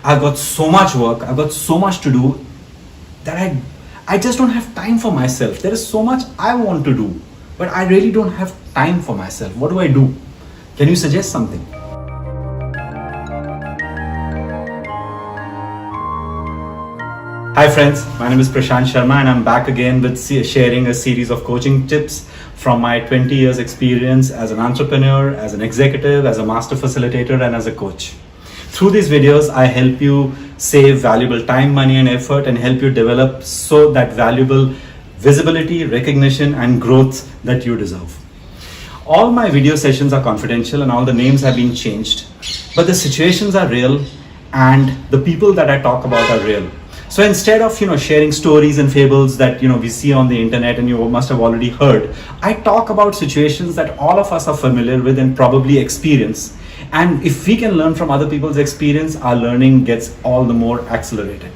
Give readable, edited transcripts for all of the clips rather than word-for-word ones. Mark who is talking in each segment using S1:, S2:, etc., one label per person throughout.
S1: I've got so much work, I've got so much to do that I just don't have time for myself. There is so much I want to do, but I really don't have time for myself. What do I do? Can you suggest something? Hi friends, my name is Prashant Sharma and I'm back again with sharing a series of coaching tips from my 20 years experience as an entrepreneur, as an executive, as a master facilitator and as a coach. Through these videos, I help you save valuable time, money and effort and help you develop so that valuable visibility, recognition and growth that you deserve. All my video sessions are confidential and all the names have been changed, but the situations are real and the people that I talk about are real. So instead of sharing stories and fables that we see on the internet and you must have already heard, I talk about situations that all of us are familiar with and probably experience. And if we can learn from other people's experience, our learning gets all the more accelerated.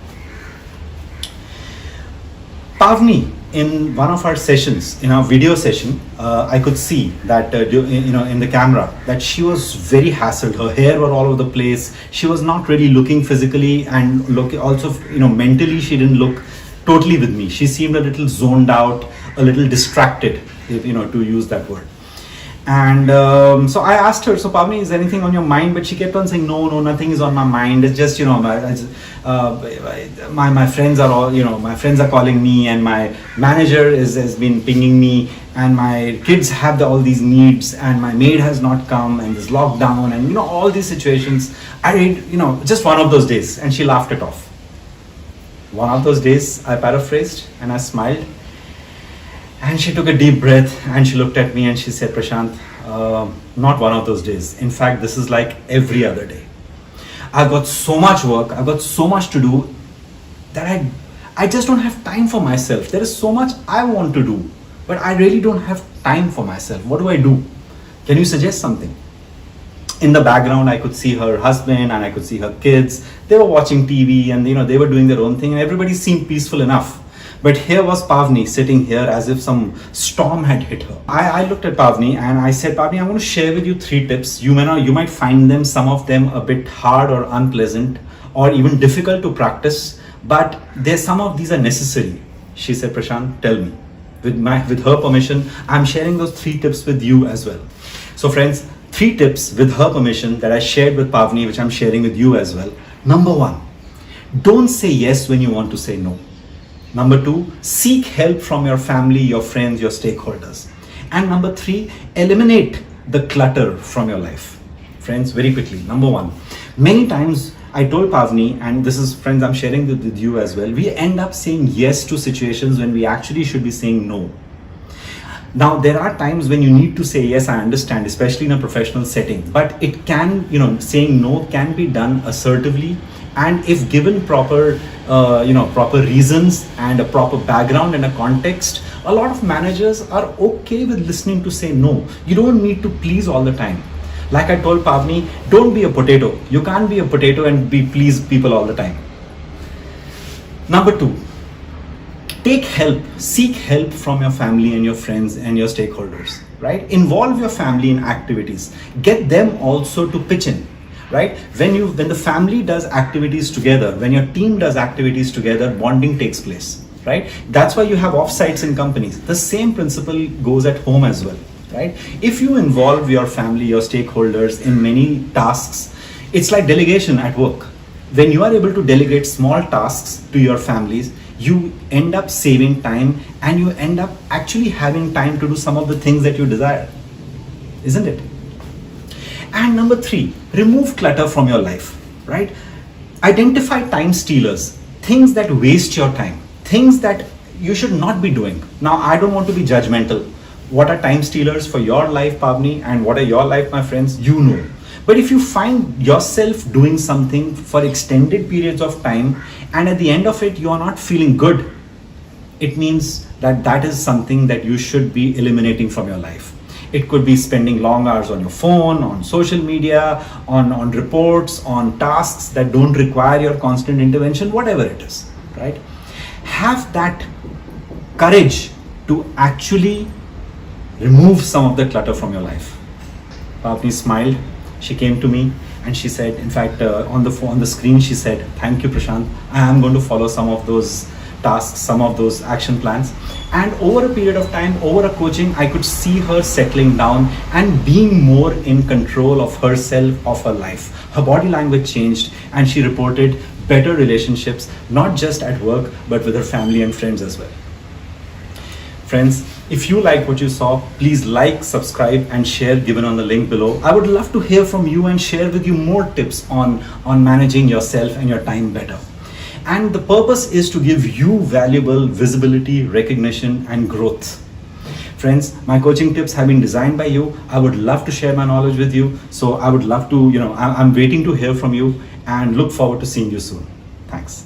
S1: Pavni, in one of our sessions, in our video session, I could see that in the camera that she was very hassled. Her hair were all over the place. She was not really looking physically and also mentally she didn't look totally with me. She seemed a little zoned out, a little distracted, to use that word. And so I asked her, so Pavni, is anything on your mind? But she kept on saying, no, nothing is on my mind. It's just, my friends are all, my friends are calling me and my manager has been pinging me and my kids have all these needs and my maid has not come and there's lockdown and, all these situations. Just one of those days. And she laughed it off. One of those days, I paraphrased and I smiled. And she took a deep breath and she looked at me and she said, Prashant, not one of those days. In fact, this is like every other day. I've got so much work, I've got so much to do that I just don't have time for myself. There is so much I want to do, but I really don't have time for myself. What do I do? Can you suggest something? In the background, I could see her husband and I could see her kids. They were watching TV and they were doing their own thing and everybody seemed peaceful enough. But here was Pavni sitting here as if some storm had hit her. I looked at Pavni and I said, Pavni, I'm going to share with you 3 tips. You might find them, some of them a bit hard or unpleasant or even difficult to practice, but some of these are necessary. She said, Prashant, tell me. With her permission, I'm sharing those 3 tips with you as well. So friends, 3 tips with her permission that I shared with Pavni, which I'm sharing with you as well. Number 1, don't say yes when you want to say no. Number 2, seek help from your family, your friends, your stakeholders. And number 3, eliminate the clutter from your life. Friends, very quickly. Number 1, many times I told Pavni, and this is, friends, I'm sharing this with you as well, we end up saying yes to situations when we actually should be saying no. Now, there are times when you need to say yes, I understand, especially in a professional setting, but it can, saying no can be done assertively. And if given proper reasons and a proper background and a context, a lot of managers are okay with listening to say no. You don't need to please all the time. Like I told Pavni, don't be a potato. You can't be a potato and please people all the time. Number 2, take help, seek help from your family and your friends and your stakeholders, right? Involve your family in activities. Get them also to pitch in. Right? When the family does activities together, when your team does activities together, bonding takes place, right? That's why you have offsites in companies. The same principle goes at home as well, right? If you involve your family, your stakeholders in many tasks, it's like delegation at work. When you are able to delegate small tasks to your families, you end up saving time and you end up actually having time to do some of the things that you desire, isn't it? And number 3, remove clutter from your life, right? Identify time stealers, things that waste your time, things that you should not be doing. Now, I don't want to be judgmental. What are time stealers for your life, Pavni, and what are your life, my friends? You know. But if you find yourself doing something for extended periods of time and at the end of it, you are not feeling good, it means that is something that you should be eliminating from your life. It could be spending long hours on your phone, on social media, on reports, on tasks that don't require your constant intervention, whatever it is, right? Have that courage to actually remove some of the clutter from your life. Pavni smiled. She came to me and she said, in fact, on the screen, she said, "Thank you, Prashant. I am going to follow some of those tasks, some of those action plans." And over a period of time, over a coaching, I could see her settling down and being more in control of herself, of her life. Her body language changed, and she reported better relationships, not just at work, but with her family and friends as well. Friends, if you like what you saw, please like, subscribe, and share given on the link below. I would love to hear from you and share with you more tips on managing yourself and your time better. And the purpose is to give you valuable visibility, recognition, and growth. Friends, my coaching tips have been designed by you. I would love to share my knowledge with you. So I would love to, I'm waiting to hear from you and look forward to seeing you soon. Thanks.